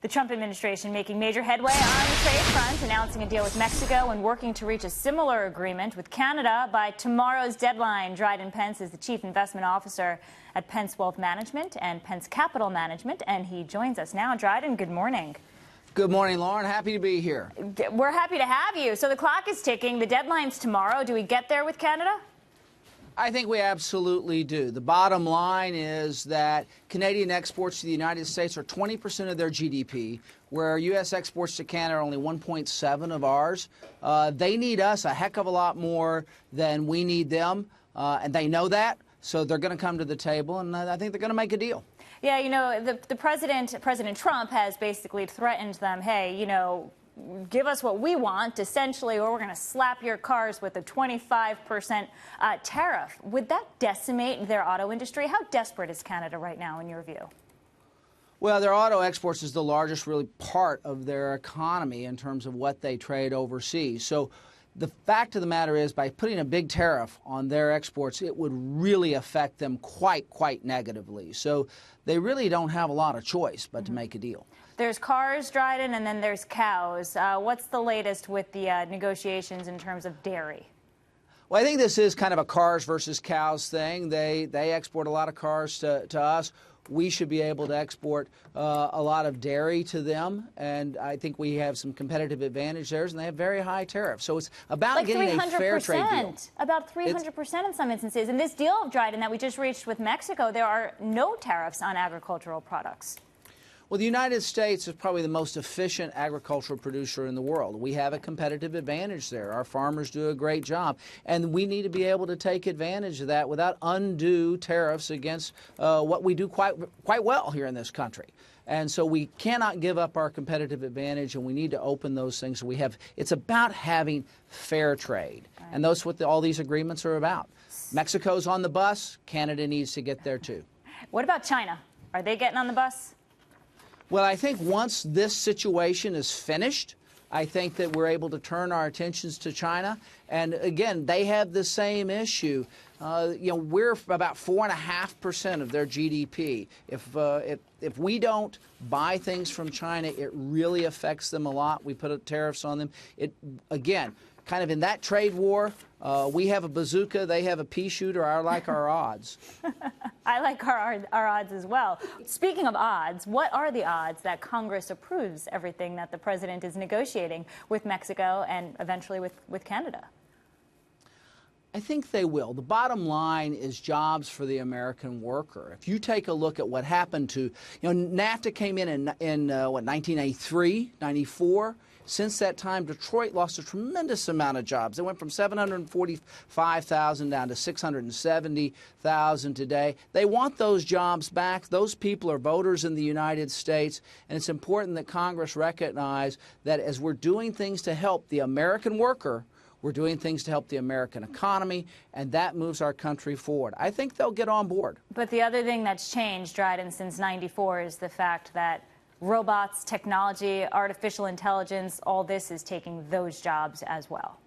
The Trump administration making major headway on the trade front, announcing a deal with Mexico and working to reach a similar agreement with Canada by tomorrow's deadline. Dryden Pence is the chief investment officer at Pence Wealth Management and Pence Capital Management, and he joins us now. Dryden, good morning. Good morning, Lauren. Happy to be here. We're happy to have you. So the clock is ticking. The deadline's tomorrow. Do we get there with Canada? I think we absolutely do. The bottom line is that Canadian exports to the United States are 20% of their GDP, where U.S. exports to Canada are only 1.7 of ours. They need us a heck of a lot more than we need them, and they know that, so they're going to come to the table, and I think they're going to make a deal. Yeah, you know, the President Trump has basically threatened them, hey, you know, give us what we want, essentially, or we're going to slap your cars with a 25% tariff. Would that decimate their auto industry? How desperate is Canada right now, in your view? Well, their auto exports is the largest really part of their economy in terms of what they trade overseas. So the fact of the matter is, by putting a big tariff on their exports, it would really affect them quite negatively. So they really don't have a lot of choice but to make a deal. There's cars, Dryden, and then there's cows. What's the latest with the negotiations in terms of dairy? Well, I think this is kind of a cars versus cows thing. They export a lot of cars to us. We should be able to export a lot of dairy to them, and I think we have some competitive advantage there, and they have very high tariffs. So it's about like getting a fair trade deal. About 300% in some instances. In this deal, Dryden, that we just reached with Mexico, there are no tariffs on agricultural products. Well, the United States is probably the most efficient agricultural producer in the world. We have a competitive advantage there. Our farmers do a great job, and we need to be able to take advantage of that without undue tariffs against what we do quite well here in this country. And so we cannot give up our competitive advantage, and we need to open those things. So we have. It's about having fair trade, and that's what all these agreements are about. Mexico's on the bus. Canada needs to get there too. What about China? Are they getting on the bus? Well, I think once this situation is finished, I think that we're able to turn our attentions to China. And again, they have the same issue. You know, we're about 4.5% of their GDP. If we don't buy things from China, it really affects them a lot. We put tariffs on them. Again, kind of in that trade war, we have a bazooka, they have a pea shooter. I like our odds. I like our odds as well. Speaking of odds, what are the odds that Congress approves everything that the president is negotiating with Mexico and eventually with Canada? I think they will. The bottom line is jobs for the American worker. If you take a look at what happened to, NAFTA came in what, 1993, 94. Since that time, Detroit lost a tremendous amount of jobs. They went from 745,000 down to 670,000 today. They want those jobs back. Those people are voters in the United States, and it's important that Congress recognize that as we're doing things to help the American worker, we're doing things to help the American economy, and that moves our country forward. I think they'll get on board. But the other thing that's changed, Dryden, since '94 is the fact that robots, technology, artificial intelligence, all this is taking those jobs as well.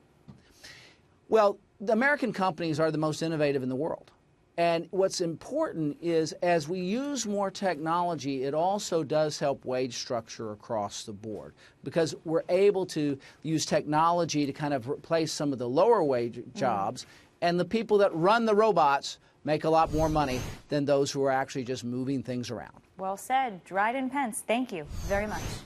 Well, the American companies are the most innovative in the world. And what's important is as we use more technology, it also does help wage structure across the board because we're able to use technology to kind of replace some of the lower wage jobs, and the people that run the robots make a lot more money than those who are actually just moving things around. Well said. Dryden Pence, thank you very much.